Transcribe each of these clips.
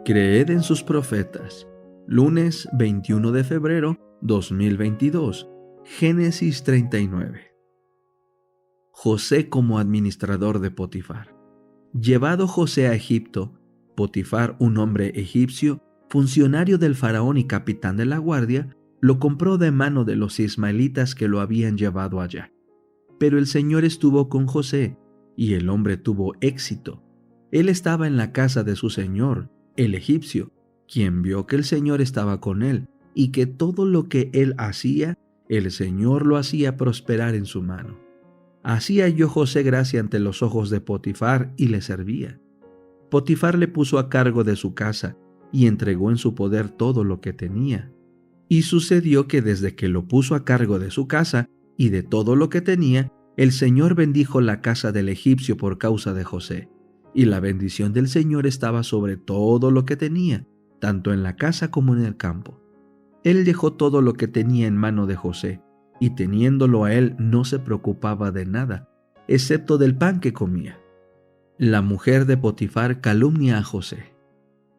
Creed en sus profetas. Lunes 21 de febrero 2022. Génesis 39. José como administrador de Potifar. Llevado José a Egipto, Potifar, un hombre egipcio, funcionario del faraón y capitán de la guardia, lo compró de mano de los ismaelitas que lo habían llevado allá. Pero el Señor estuvo con José, y el hombre tuvo éxito. Él estaba en la casa de su señor, el egipcio, quien vio que el Señor estaba con él, y que todo lo que él hacía, el Señor lo hacía prosperar en su mano. Así halló José gracia ante los ojos de Potifar y le servía. Potifar le puso a cargo de su casa y entregó en su poder todo lo que tenía. Y sucedió que desde que lo puso a cargo de su casa y de todo lo que tenía, el Señor bendijo la casa del egipcio por causa de José. Y la bendición del Señor estaba sobre todo lo que tenía, tanto en la casa como en el campo. Él dejó todo lo que tenía en mano de José, y teniéndolo a él no se preocupaba de nada, excepto del pan que comía. La mujer de Potifar calumnia a José.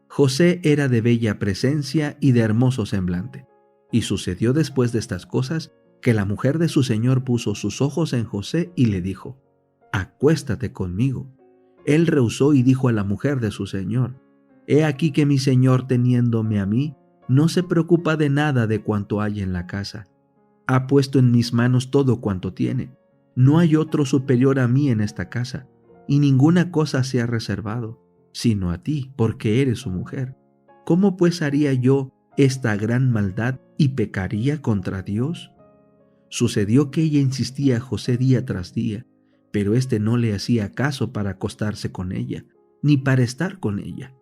José era de bella presencia y de hermoso semblante. Y sucedió después de estas cosas que la mujer de su señor puso sus ojos en José y le dijo: «Acuéstate conmigo». Él rehusó y dijo a la mujer de su señor: «He aquí que mi señor, teniéndome a mí, no se preocupa de nada de cuanto hay en la casa. Ha puesto en mis manos todo cuanto tiene. No hay otro superior a mí en esta casa, y ninguna cosa se ha reservado, sino a ti, porque eres su mujer. ¿Cómo pues haría yo esta gran maldad y pecaría contra Dios?». Sucedió que ella insistía a José día tras día, pero éste no le hacía caso para acostarse con ella, ni para estar con ella.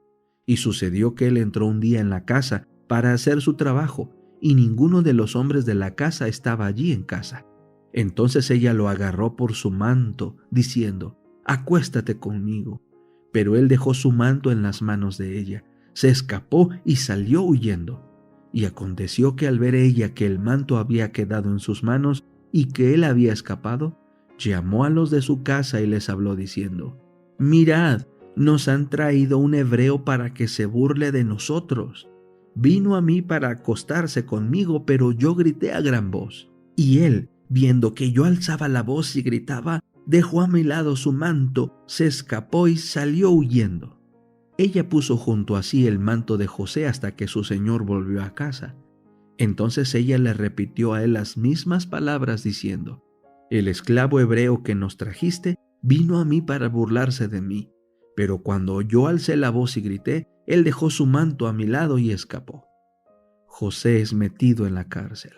Y sucedió que él entró un día en la casa para hacer su trabajo, y ninguno de los hombres de la casa estaba allí en casa. Entonces ella lo agarró por su manto, diciendo: «Acuéstate conmigo». Pero él dejó su manto en las manos de ella, se escapó y salió huyendo. Y aconteció que al ver ella que el manto había quedado en sus manos y que él había escapado, llamó a los de su casa y les habló diciendo: «Mirad, nos han traído un hebreo para que se burle de nosotros. Vino a mí para acostarse conmigo, pero yo grité a gran voz. Y él, viendo que yo alzaba la voz y gritaba, dejó a mi lado su manto, se escapó y salió huyendo». Ella puso junto a sí el manto de José hasta que su señor volvió a casa. Entonces ella le repitió a él las mismas palabras diciendo: «El esclavo hebreo que nos trajiste vino a mí para burlarse de mí, pero cuando yo alcé la voz y grité, él dejó su manto a mi lado y escapó». José es metido en la cárcel.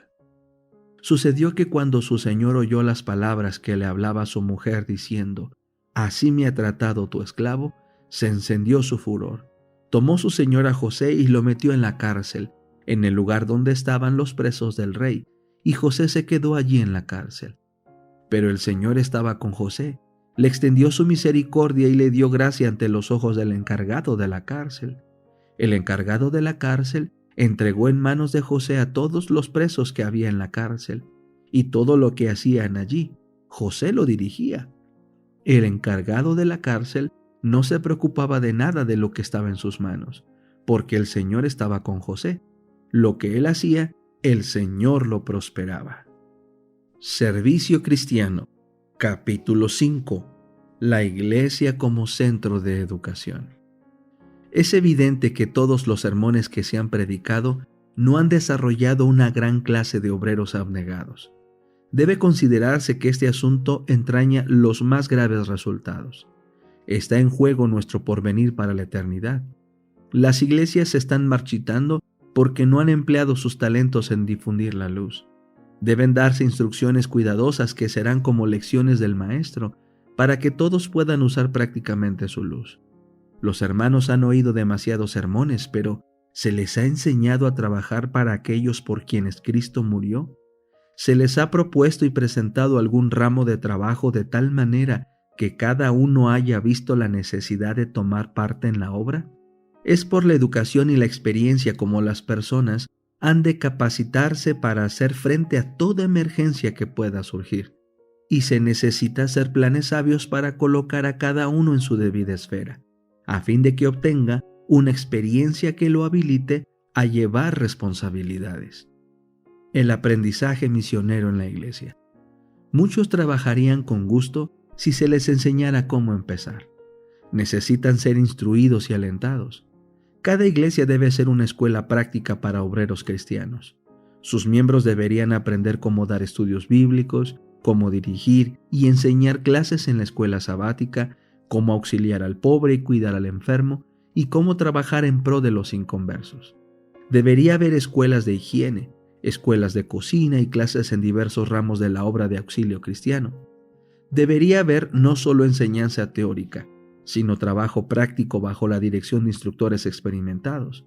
Sucedió que cuando su señor oyó las palabras que le hablaba su mujer diciendo: «Así me ha tratado tu esclavo», se encendió su furor. Tomó su señor a José y lo metió en la cárcel, en el lugar donde estaban los presos del rey, y José se quedó allí en la cárcel. Pero el Señor estaba con José, le extendió su misericordia y le dio gracia ante los ojos del encargado de la cárcel. El encargado de la cárcel entregó en manos de José a todos los presos que había en la cárcel, y todo lo que hacían allí, José lo dirigía. El encargado de la cárcel no se preocupaba de nada de lo que estaba en sus manos, porque el Señor estaba con José. Lo que él hacía, el Señor lo prosperaba. Servicio cristiano, capítulo 5. La Iglesia como centro de educación. Es evidente que todos los sermones que se han predicado no han desarrollado una gran clase de obreros abnegados. Debe considerarse que este asunto entraña los más graves resultados. Está en juego nuestro porvenir para la eternidad. Las iglesias se están marchitando porque no han empleado sus talentos en difundir la luz. Deben darse instrucciones cuidadosas que serán como lecciones del Maestro, para que todos puedan usar prácticamente su luz. Los hermanos han oído demasiados sermones, pero ¿se les ha enseñado a trabajar para aquellos por quienes Cristo murió? ¿Se les ha propuesto y presentado algún ramo de trabajo de tal manera que cada uno haya visto la necesidad de tomar parte en la obra? Es por la educación y la experiencia como las personas han de capacitarse para hacer frente a toda emergencia que pueda surgir, y se necesita hacer planes sabios para colocar a cada uno en su debida esfera, a fin de que obtenga una experiencia que lo habilite a llevar responsabilidades. El aprendizaje misionero en la iglesia. Muchos trabajarían con gusto si se les enseñara cómo empezar. Necesitan ser instruidos y alentados. Cada iglesia debe ser una escuela práctica para obreros cristianos. Sus miembros deberían aprender cómo dar estudios bíblicos, cómo dirigir y enseñar clases en la escuela sabática, cómo auxiliar al pobre y cuidar al enfermo, y cómo trabajar en pro de los inconversos. Debería haber escuelas de higiene, escuelas de cocina y clases en diversos ramos de la obra de auxilio cristiano. Debería haber no solo enseñanza teórica, sino trabajo práctico bajo la dirección de instructores experimentados.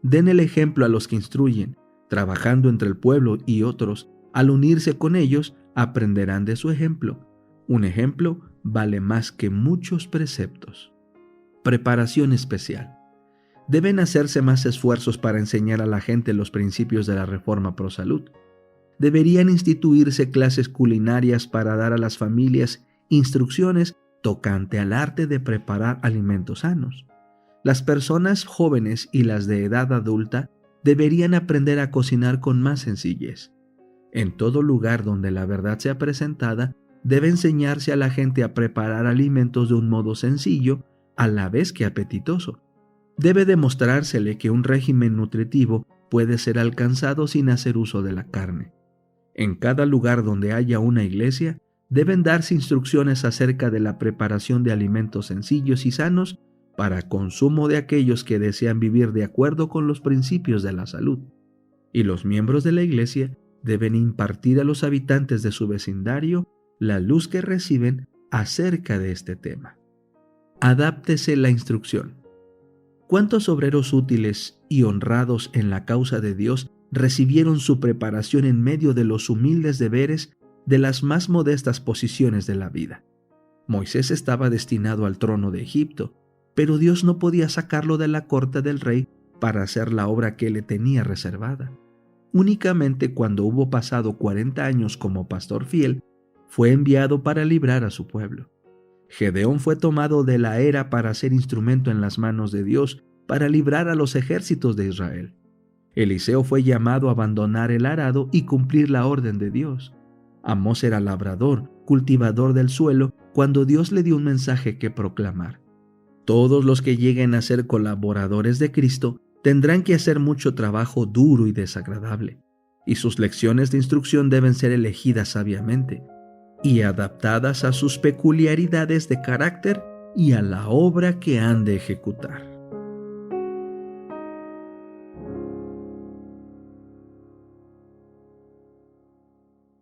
Den el ejemplo a los que instruyen, trabajando entre el pueblo y otros. Al unirse con ellos, aprenderán de su ejemplo. Un ejemplo vale más que muchos preceptos. Preparación especial. Deben hacerse más esfuerzos para enseñar a la gente los principios de la Reforma Pro Salud. Deberían instituirse clases culinarias para dar a las familias instrucciones tocante al arte de preparar alimentos sanos. Las personas jóvenes y las de edad adulta deberían aprender a cocinar con más sencillez. En todo lugar donde la verdad sea presentada, debe enseñarse a la gente a preparar alimentos de un modo sencillo, a la vez que apetitoso. Debe demostrársele que un régimen nutritivo puede ser alcanzado sin hacer uso de la carne. En cada lugar donde haya una iglesia, deben darse instrucciones acerca de la preparación de alimentos sencillos y sanos para consumo de aquellos que desean vivir de acuerdo con los principios de la salud. Y los miembros de la iglesia deben impartir a los habitantes de su vecindario la luz que reciben acerca de este tema. Adáptese la instrucción. ¿Cuántos obreros útiles y honrados en la causa de Dios recibieron su preparación en medio de los humildes deberes de las más modestas posiciones de la vida? Moisés estaba destinado al trono de Egipto, pero Dios no podía sacarlo de la corte del rey para hacer la obra que le tenía reservada. Únicamente cuando hubo pasado 40 años como pastor fiel, fue enviado para librar a su pueblo. Gedeón fue tomado de la era para ser instrumento en las manos de Dios para librar a los ejércitos de Israel. Eliseo fue llamado a abandonar el arado y cumplir la orden de Dios. Amós era labrador, cultivador del suelo, cuando Dios le dio un mensaje que proclamar. Todos los que lleguen a ser colaboradores de Cristo tendrán que hacer mucho trabajo duro y desagradable, y sus lecciones de instrucción deben ser elegidas sabiamente y adaptadas a sus peculiaridades de carácter y a la obra que han de ejecutar.